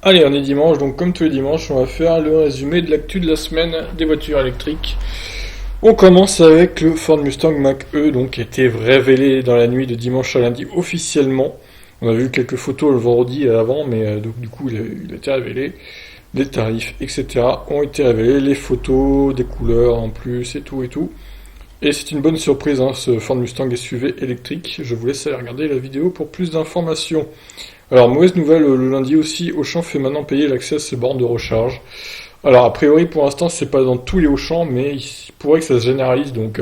Allez, on est dimanche, donc comme tous les dimanches, on va faire le résumé de l'actu de la semaine des voitures électriques. On commence avec le Ford Mustang Mach-E, donc qui a été révélé dans la nuit de dimanche à lundi officiellement. On a vu quelques photos le vendredi avant, mais donc, du coup il a été révélé. Les tarifs, etc. ont été révélés, les photos, des couleurs en plus et tout et tout. Et c'est une bonne surprise, hein, ce Ford Mustang SUV électrique. Je vous laisse aller regarder la vidéo pour plus d'informations. Alors, mauvaise nouvelle, le lundi aussi, Auchan fait maintenant payer l'accès à ses bornes de recharge. Alors, a priori, pour l'instant, c'est pas dans tous les Auchan, mais il pourrait que ça se généralise, donc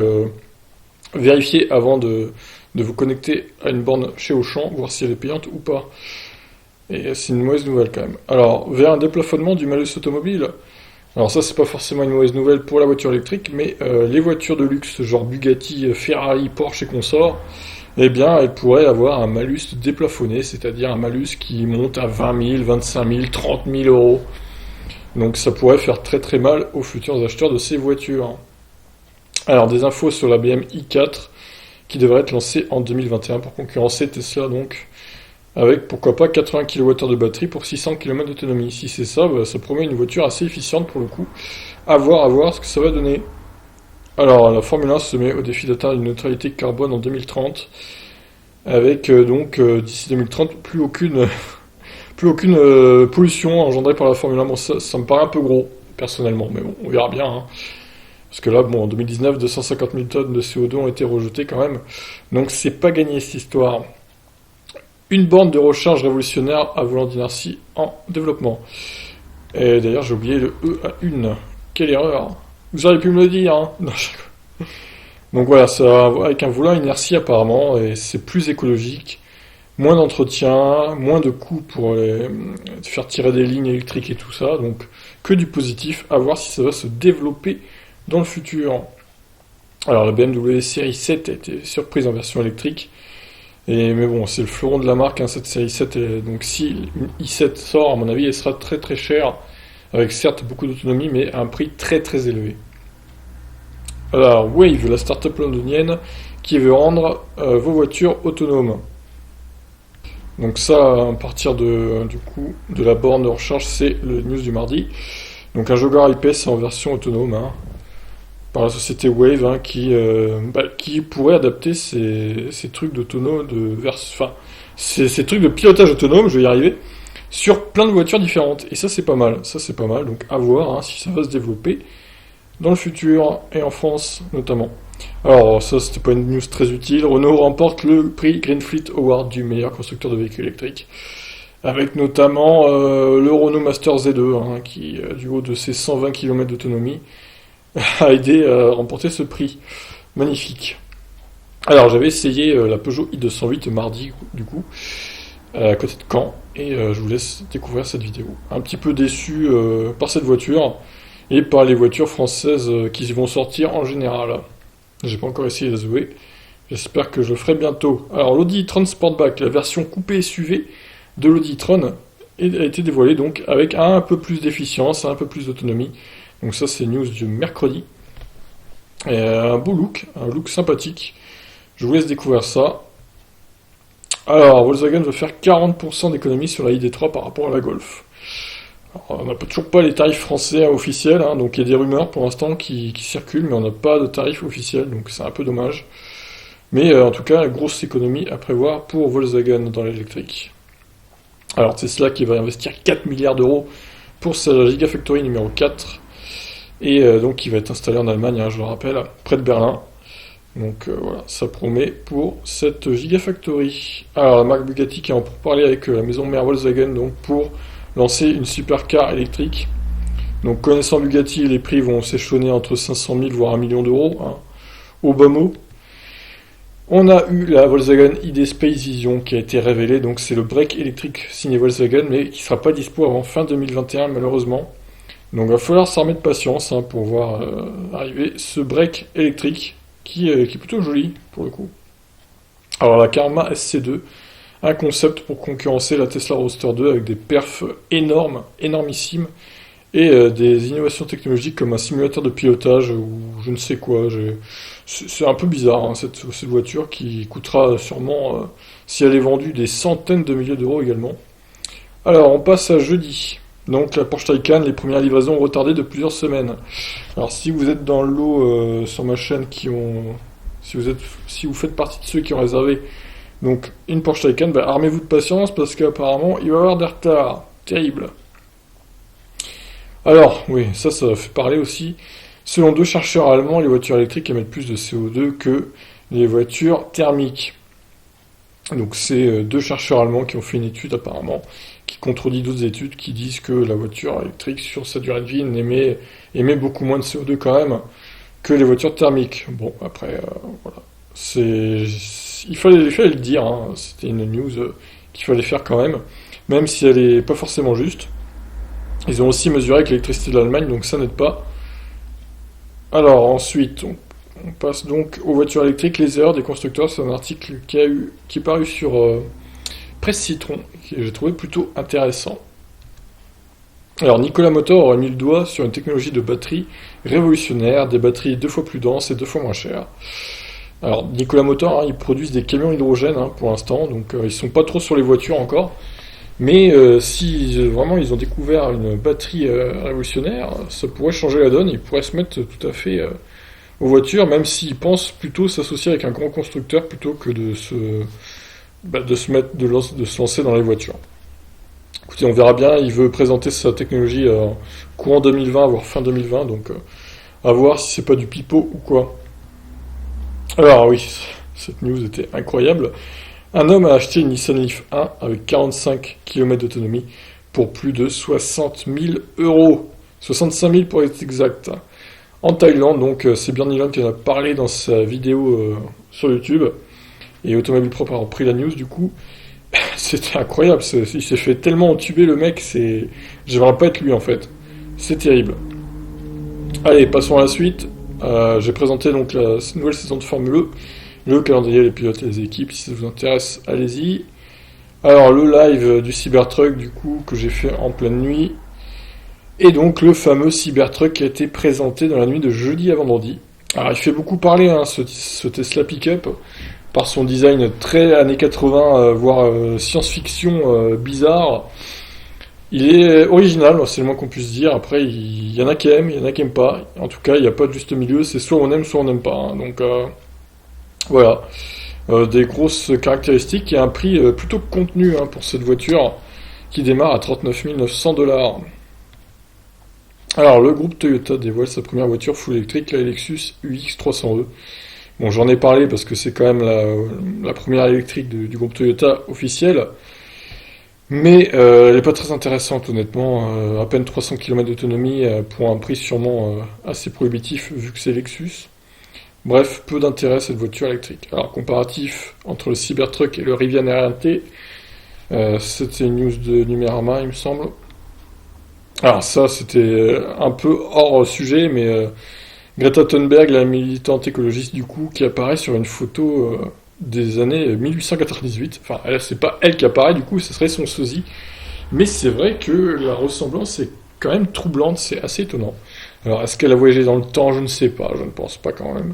vérifiez avant de vous connecter à une borne chez Auchan, voir si elle est payante ou pas. Et c'est une mauvaise nouvelle quand même. Alors, vers un déplafonnement du malus automobile. Alors ça, c'est pas forcément une mauvaise nouvelle pour la voiture électrique, mais les voitures de luxe, genre Bugatti, Ferrari, Porsche et consorts, eh bien, elles pourraient avoir un malus déplafonné, c'est-à-dire un malus qui monte à 20 000, 25 000, 30 000 euros. Donc ça pourrait faire très très mal aux futurs acheteurs de ces voitures. Alors des infos sur la BM i4 qui devrait être lancée en 2021 pour concurrencer Tesla, donc avec pourquoi pas 80 kWh de batterie pour 600 km d'autonomie. Si c'est ça, bah, ça promet une voiture assez efficiente pour le coup. À voir ce que ça va donner. Alors la Formule 1 se met au défi d'atteindre une neutralité carbone en 2030, avec d'ici 2030 plus aucune pollution engendrée par la Formule 1. Bon, ça me paraît un peu gros, personnellement, mais bon, on verra bien. Hein. Parce que là, bon, en 2019, 250 000 tonnes de CO2 ont été rejetées quand même. Donc c'est pas gagné cette histoire. Une borne de recharge révolutionnaire à volant d'inertie en développement. Et d'ailleurs, j'ai oublié le E à une. Quelle erreur. Vous auriez pu me le dire, hein. Non, donc voilà, ça, avec un volant inertie apparemment, et c'est plus écologique, moins d'entretien, moins de coûts pour faire tirer des lignes électriques et tout ça, donc que du positif, à voir si ça va se développer dans le futur. Alors la BMW série 7 a été surprise en version électrique, mais bon, c'est le fleuron de la marque, hein, cette série 7, donc si une i7 sort, à mon avis, elle sera très très chère, avec certes beaucoup d'autonomie, mais à un prix très très élevé. Alors, Wave, la start-up londonienne qui veut rendre vos voitures autonomes. Donc ça, à partir de la borne de recharge, c'est le news du mardi. Donc un jogger IPS en version autonome, hein, par la société Wave, hein, qui pourrait adapter ces trucs d'autonome, enfin, ces trucs de pilotage autonome, je vais y arriver, sur plein de voitures différentes. Et ça c'est pas mal, donc à voir, hein, si ça va se développer dans le futur, et en France notamment. Alors ça c'était pas une news très utile, Renault remporte le prix Green Fleet Award du meilleur constructeur de véhicules électriques, avec notamment le Renault Master Z2, hein, qui du haut de ses 120 km d'autonomie a aidé à remporter ce prix. Magnifique. Alors j'avais essayé la Peugeot i208 mardi du coup, à côté de Caen, et je vous laisse découvrir cette vidéo. Un petit peu déçu par cette voiture, et par les voitures françaises qui vont sortir en général. J'ai pas encore essayé de jouer, j'espère que je le ferai bientôt. Alors l'Audi e-tron Sportback, la version coupée SUV de l'Audi e-tron, a été dévoilée donc avec un peu plus d'efficience, un peu plus d'autonomie. Donc ça c'est news du mercredi. Et un beau look, un look sympathique. Je vous laisse découvrir ça. Alors Volkswagen veut faire 40% d'économie sur la ID3 par rapport à la Golf. Alors, on n'a toujours pas les tarifs français officiels, hein, donc il y a des rumeurs pour l'instant qui circulent, mais on n'a pas de tarifs officiels, donc c'est un peu dommage. Mais en tout cas, grosse économie à prévoir pour Volkswagen dans l'électrique. Alors Tesla qui va investir 4 milliards d'euros pour sa Gigafactory numéro 4, et donc qui va être installée en Allemagne, hein, je le rappelle, près de Berlin. Donc voilà, ça promet pour cette Gigafactory. Alors la marque Bugatti qui est en pourparlers avec la maison mère Volkswagen, donc pour lancer une supercar électrique. Donc connaissant Bugatti, les prix vont s'échelonner entre 500 000 voire 1 million d'euros, hein, au bas mot. On a eu la Volkswagen ID Space Vision qui a été révélée, donc c'est le break électrique signé Volkswagen, mais qui ne sera pas dispo avant fin 2021 malheureusement. Donc il va falloir s'armer de patience, hein, pour voir arriver ce break électrique qui est plutôt joli pour le coup. Alors la Karma SC2, un concept pour concurrencer la Tesla Roadster 2 avec des perfs énormes, énormissimes, et des innovations technologiques comme un simulateur de pilotage ou je ne sais quoi. C'est un peu bizarre, hein, cette voiture qui coûtera sûrement, si elle est vendue, des centaines de milliers d'euros également. Alors, on passe à jeudi. Donc, la Porsche Taycan, les premières livraisons retardées de plusieurs semaines. Alors, si vous êtes dans le lot sur ma chaîne si vous faites partie de ceux qui ont réservé donc une Porsche Taycan, bah, armez-vous de patience parce qu'apparemment, il va y avoir des retards. Terrible. Alors, oui, ça fait parler aussi. Selon deux chercheurs allemands, les voitures électriques émettent plus de CO2 que les voitures thermiques. Donc c'est deux chercheurs allemands qui ont fait une étude apparemment, qui contredit d'autres études qui disent que la voiture électrique sur sa durée de vie émet beaucoup moins de CO2 quand même que les voitures thermiques. Bon, après, voilà. Il fallait le dire, hein. C'était une news qu'il fallait faire quand même si elle est pas forcément juste. Ils ont aussi mesuré avec l'électricité de l'Allemagne, donc ça n'aide pas. Alors ensuite, on passe donc aux voitures électriques, les erreurs des constructeurs. C'est un article qui est paru sur Presse Citron, que j'ai trouvé plutôt intéressant. Alors Nikola Motor aurait mis le doigt sur une technologie de batterie révolutionnaire, des batteries 2 fois plus denses et 2 fois moins chères. Alors Nikola Motor, hein, ils produisent des camions hydrogène pour l'instant, donc ils sont pas trop sur les voitures encore. Mais si vraiment ils ont découvert une batterie révolutionnaire, ça pourrait changer la donne, ils pourraient se mettre tout à fait aux voitures, même s'ils pensent plutôt s'associer avec un grand constructeur plutôt que de se lancer dans les voitures. Écoutez, on verra bien, il veut présenter sa technologie courant 2020, voire fin 2020, donc à voir si c'est pas du pipeau ou quoi. Alors oui, cette news était incroyable. Un homme a acheté une Nissan Leaf 1 avec 45 km d'autonomie pour plus de 60 000 euros. 65 000 pour être exact. En Thaïlande, donc c'est Bernie Land qui en a parlé dans sa vidéo sur YouTube. Et Automobile Propre a repris la news du coup. C'était incroyable, il s'est fait tellement entuber le mec, j'aimerais pas être lui en fait. C'est terrible. Allez, passons à la suite. J'ai présenté donc la nouvelle saison de Formule E. Le calendrier, les pilotes et les équipes, si ça vous intéresse, allez-y. Alors, le live du Cybertruck, du coup, que j'ai fait en pleine nuit. Et donc, le fameux Cybertruck qui a été présenté dans la nuit de jeudi à vendredi. Alors, il fait beaucoup parler, ce Tesla Pick-up, par son design très années 80, voire science-fiction bizarre. Il est original, c'est le moins qu'on puisse dire. Après, il y en a qui aiment, il y en a qui n'aiment pas. En tout cas, il n'y a pas de juste milieu, c'est soit on aime, soit on n'aime pas. Donc... voilà, des grosses caractéristiques et un prix plutôt contenu pour cette voiture qui démarre à 39 900 $. Alors, le groupe Toyota dévoile sa première voiture full électrique, la Lexus UX 300e. Bon, j'en ai parlé parce que c'est quand même la première électrique du groupe Toyota officielle, mais elle n'est pas très intéressante honnêtement, à peine 300 km d'autonomie pour un prix sûrement assez prohibitif vu que c'est Lexus. Bref, peu d'intérêt cette voiture électrique. Alors, comparatif entre le Cybertruck et le Rivian RT, c'était une news de Numérama, il me semble. Alors ça, c'était un peu hors sujet, mais Greta Thunberg, la militante écologiste du coup, qui apparaît sur une photo des années 1898. Enfin, c'est pas elle qui apparaît, du coup, ce serait son sosie. Mais c'est vrai que la ressemblance est quand même troublante, c'est assez étonnant. Alors, est-ce qu'elle a voyagé dans le temps? Je ne sais pas, je ne pense pas quand même.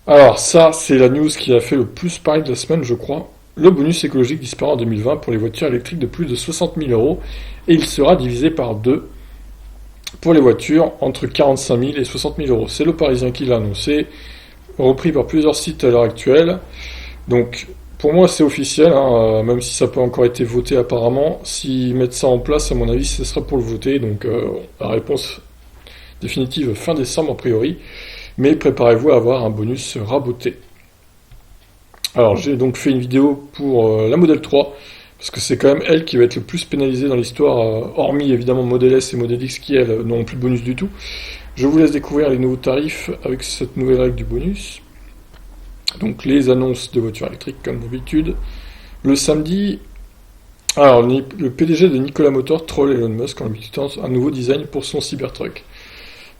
Alors ça, c'est la news qui a fait le plus parler de la semaine, je crois. Le bonus écologique disparaît en 2020 pour les voitures électriques de plus de 60 000 euros et il sera divisé par 2 pour les voitures entre 45 000 et 60 000 euros. C'est le Parisien qui l'a annoncé, repris par plusieurs sites à l'heure actuelle. Donc pour moi c'est officiel, même si ça n'a pas encore été voté apparemment. S'ils mettent ça en place, à mon avis, ce sera pour le voter. Donc la réponse définitive fin décembre a priori. Mais préparez-vous à avoir un bonus raboté. Alors j'ai donc fait une vidéo pour la Model 3, parce que c'est quand même elle qui va être le plus pénalisée dans l'histoire, hormis évidemment Model S et Model X qui elles n'ont plus de bonus du tout. Je vous laisse découvrir les nouveaux tarifs avec cette nouvelle règle du bonus. Donc les annonces de voitures électriques comme d'habitude. Le samedi, alors le PDG de Nikola Motor troll Elon Musk en lui tweetant un nouveau design pour son Cybertruck.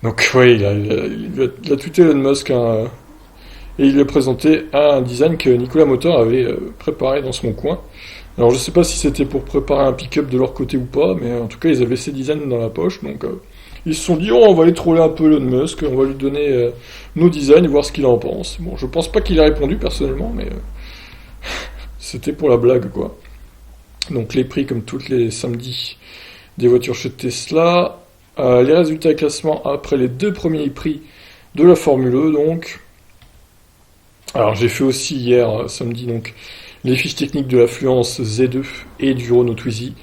Donc oui, il a tweeté Elon Musk et il a présenté un design que Nikola Motor avait préparé dans son coin. Alors je sais pas si c'était pour préparer un pick-up de leur côté ou pas, mais en tout cas ils avaient ces designs dans la poche, donc ils se sont dit on va aller troller un peu Elon Musk, on va lui donner nos designs et voir ce qu'il en pense. Bon, je pense pas qu'il a répondu personnellement, mais c'était pour la blague quoi. Donc les prix comme tous les samedis des voitures chez Tesla. Les résultats et classements après les 2 premiers prix de la Formule E donc. Alors j'ai fait aussi hier, samedi, donc les fiches techniques de la Fluence Z2 et du Renault Twizy.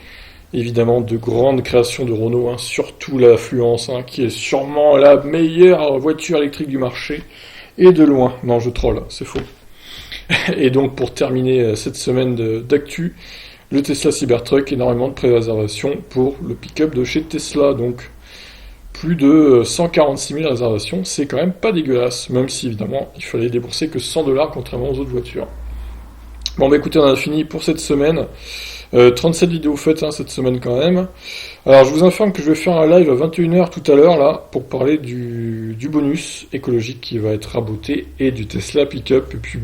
Évidemment, de grandes créations de Renault, hein, surtout la Fluence, hein, qui est sûrement la meilleure voiture électrique du marché, et de loin. Non, je troll, c'est faux. Et donc, pour terminer cette semaine d'actu, le Tesla Cybertruck, énormément de pré-réservations pour le pick-up de chez Tesla, donc plus de 146 000 réservations, c'est quand même pas dégueulasse, même si évidemment il fallait débourser que 100 $ contrairement aux autres voitures. Bon bah écoutez, on a fini pour cette semaine. 37 vidéos faites hein, cette semaine quand même. Alors je vous informe que je vais faire un live à 21h tout à l'heure là pour parler du bonus écologique qui va être raboté et du Tesla Pickup et puis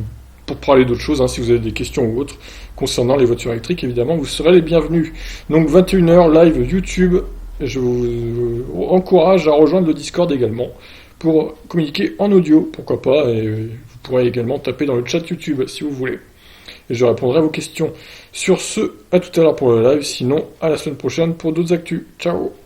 pour parler d'autres choses, hein, si vous avez des questions ou autres concernant les voitures électriques, évidemment vous serez les bienvenus. Donc 21h live YouTube, je vous encourage à rejoindre le Discord également pour communiquer en audio, pourquoi pas, et vous pourrez également taper dans le chat YouTube si vous voulez. Et je répondrai à vos questions. Sur ce, à tout à l'heure pour le live, sinon à la semaine prochaine pour d'autres actus. Ciao!